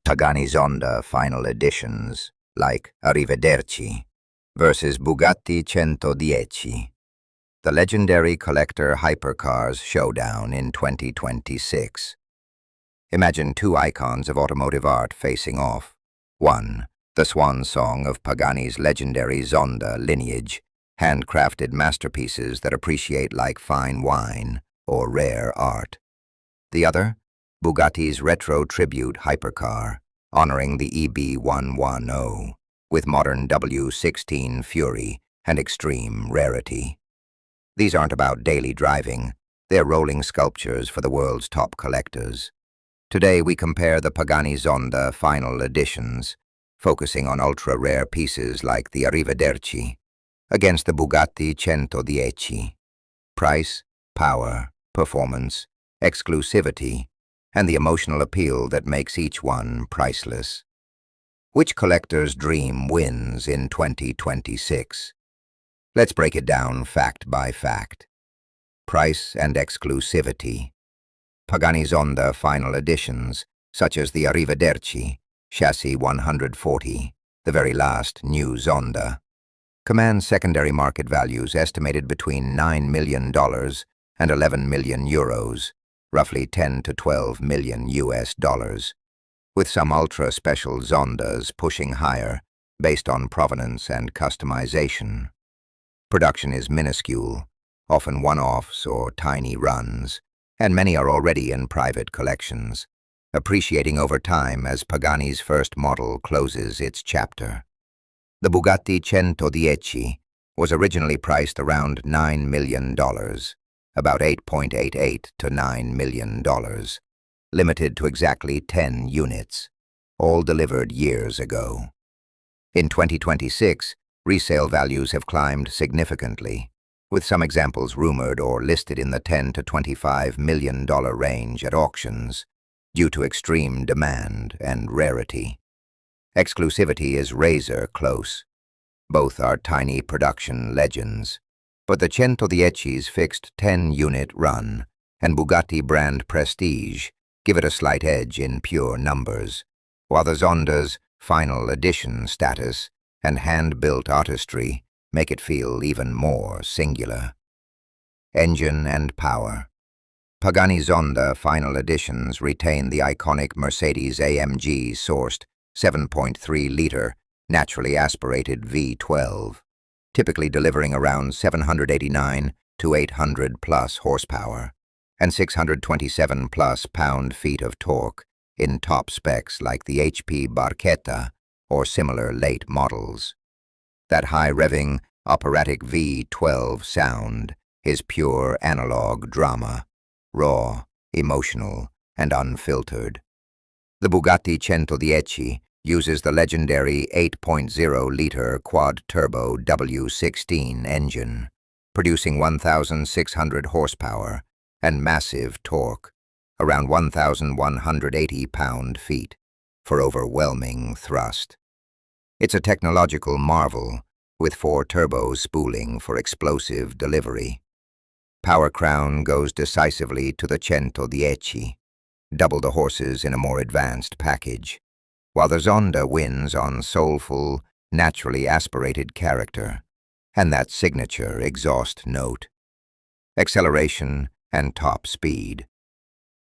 Pagani Zonda final editions, like Arrivederci, versus Bugatti Centodieci, the Legendary Collector Hypercars showdown in 2026. Imagine two icons of automotive art facing off. One, the swan song of Pagani's legendary Zonda lineage, handcrafted masterpieces that appreciate like fine wine or rare art. The other, Bugatti's retro tribute hypercar, honoring the EB110, with modern W16 fury and extreme rarity. These aren't about daily driving, they're rolling sculptures for the world's top collectors. Today we compare the Pagani Zonda final editions, focusing on ultra-rare pieces like the Arrivederci, against the Bugatti Centodieci. Price, power, performance, exclusivity, and the emotional appeal that makes each one priceless. Which collector's dream wins in 2026? Let's break it down fact by fact. Price and exclusivity. Pagani Zonda final editions, such as the Arrivederci, chassis 140, the very last new Zonda, command secondary market values estimated between $9 million and 11 million euros, roughly 10 to 12 million US dollars, with some ultra-special Zondas pushing higher based on provenance and customization. Production is minuscule, often one-offs or tiny runs, and many are already in private collections, appreciating over time as Pagani's first model closes its chapter. The Bugatti Centodieci was originally priced around $9 million, about $8.88 to $9 million, limited to exactly 10 units, all delivered years ago. In 2026, resale values have climbed significantly, with some examples rumored or listed in the $10 to $25 million range at auctions, due to extreme demand and rarity. Exclusivity is razor close. Both are tiny production legends, but the Centodieci's fixed 10-unit run and Bugatti brand prestige give it a slight edge in pure numbers, while the Zonda's final edition status and hand-built artistry make it feel even more singular. Engine and power. Pagani Zonda final editions retain the iconic Mercedes-AMG-sourced 7.3-liter naturally aspirated V12, typically delivering around 789 to 800 plus horsepower and 627 plus pound-feet of torque in top specs like the HP Barchetta or similar late models. That high-revving, operatic V12 sound is pure analog drama, raw, emotional, and unfiltered. The Bugatti Centodieci uses the legendary 8.0-liter quad-turbo W16 engine, producing 1,600 horsepower and massive torque, around 1,180 pound-feet, for overwhelming thrust. It's a technological marvel, with 4 turbos spooling for explosive delivery. Power crown goes decisively to the Centodieci, double the horses in a more advanced package, while the Zonda wins on soulful, naturally aspirated character and that signature exhaust note. Acceleration and top speed.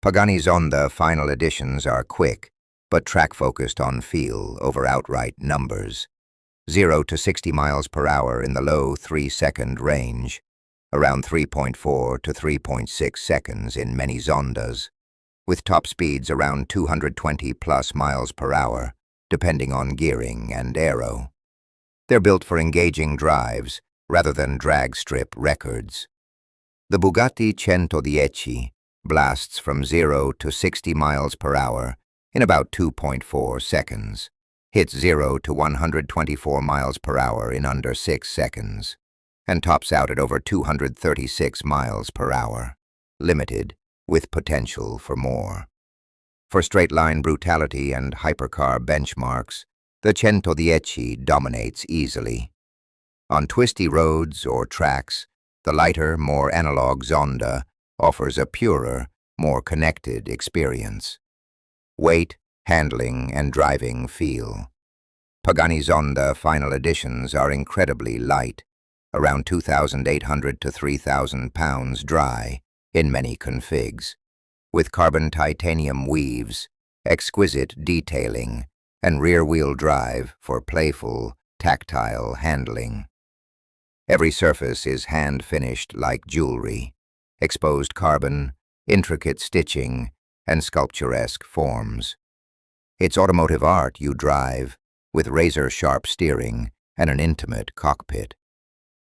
Pagani Zonda final editions are quick, but track-focused on feel over outright numbers. 0 to 60 miles per hour in the low 3-second range, around 3.4 to 3.6 seconds in many Zondas, with top speeds around 220 plus miles per hour, depending on gearing and aero. They're built for engaging drives rather than drag strip records. The Bugatti Centodieci blasts from 0 to 60 miles per hour in about 2.4 seconds, hits 0 to 124 miles per hour in under 6 seconds, and tops out at over 236 miles per hour, limited, with potential for more. For straight-line brutality and hypercar benchmarks, the Centodieci dominates easily. On twisty roads or tracks, the lighter, more analog Zonda offers a purer, more connected experience. Weight, handling, and driving feel. Pagani Zonda final editions are incredibly light, around 2,800 to 3,000 pounds dry in many configs, with carbon titanium weaves, exquisite detailing, and rear-wheel drive for playful, tactile handling. Every surface is hand-finished like jewelry, exposed carbon, intricate stitching, and sculpturesque forms. It's automotive art you drive, with razor-sharp steering and an intimate cockpit.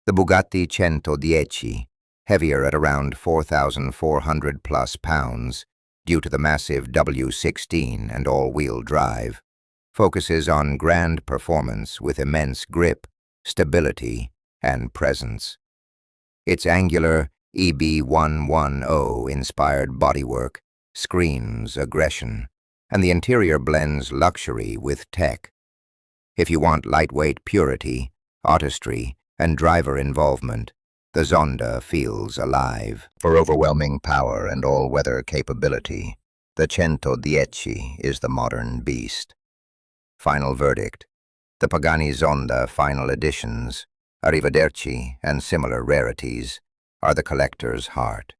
The Bugatti Centodieci, heavier at around 4,400 plus pounds due to the massive W16 and all-wheel drive, focuses on grand performance with immense grip, stability, and presence. Its angular EB110-inspired bodywork screams aggression, and the interior blends luxury with tech. If you want lightweight purity, artistry, and driver involvement, the Zonda feels alive. For overwhelming power and all-weather capability, the Centodieci is the modern beast. Final verdict: the Pagani Zonda final editions, Arrivederci, and similar rarities are the collector's heart.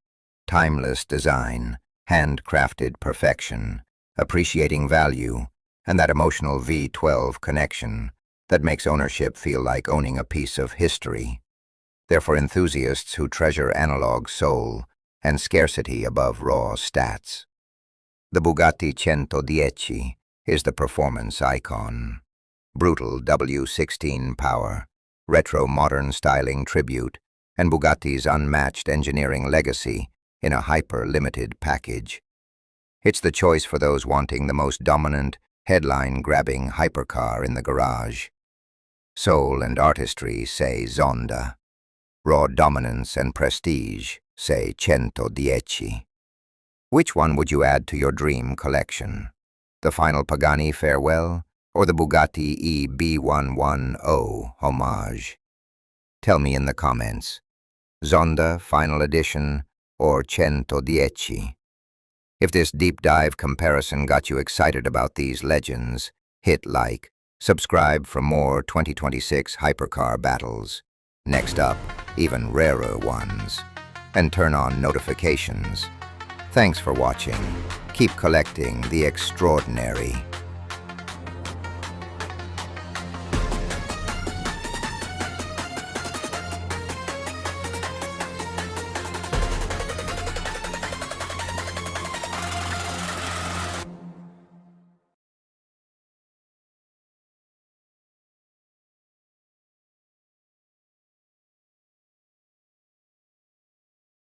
Timeless design, handcrafted perfection, appreciating value, and that emotional V12 connection that makes ownership feel like owning a piece of history. They're for enthusiasts who treasure analog soul and scarcity above raw stats. The Bugatti Centodieci is the performance icon. Brutal W16 power, retro modern styling tribute, and Bugatti's unmatched engineering legacy in a hyper-limited package. It's the choice for those wanting the most dominant, headline-grabbing hypercar in the garage. Soul and artistry say Zonda. Raw dominance and prestige say Centodieci. Which one would you add to your dream collection? The final Pagani farewell or the Bugatti EB110 homage? Tell me in the comments. Zonda final edition or Centodieci? If this deep dive comparison got you excited about these legends, hit like, subscribe for more 2026 hypercar battles. Next up, even rarer ones. And turn on notifications. Thanks for watching. Keep collecting the extraordinary.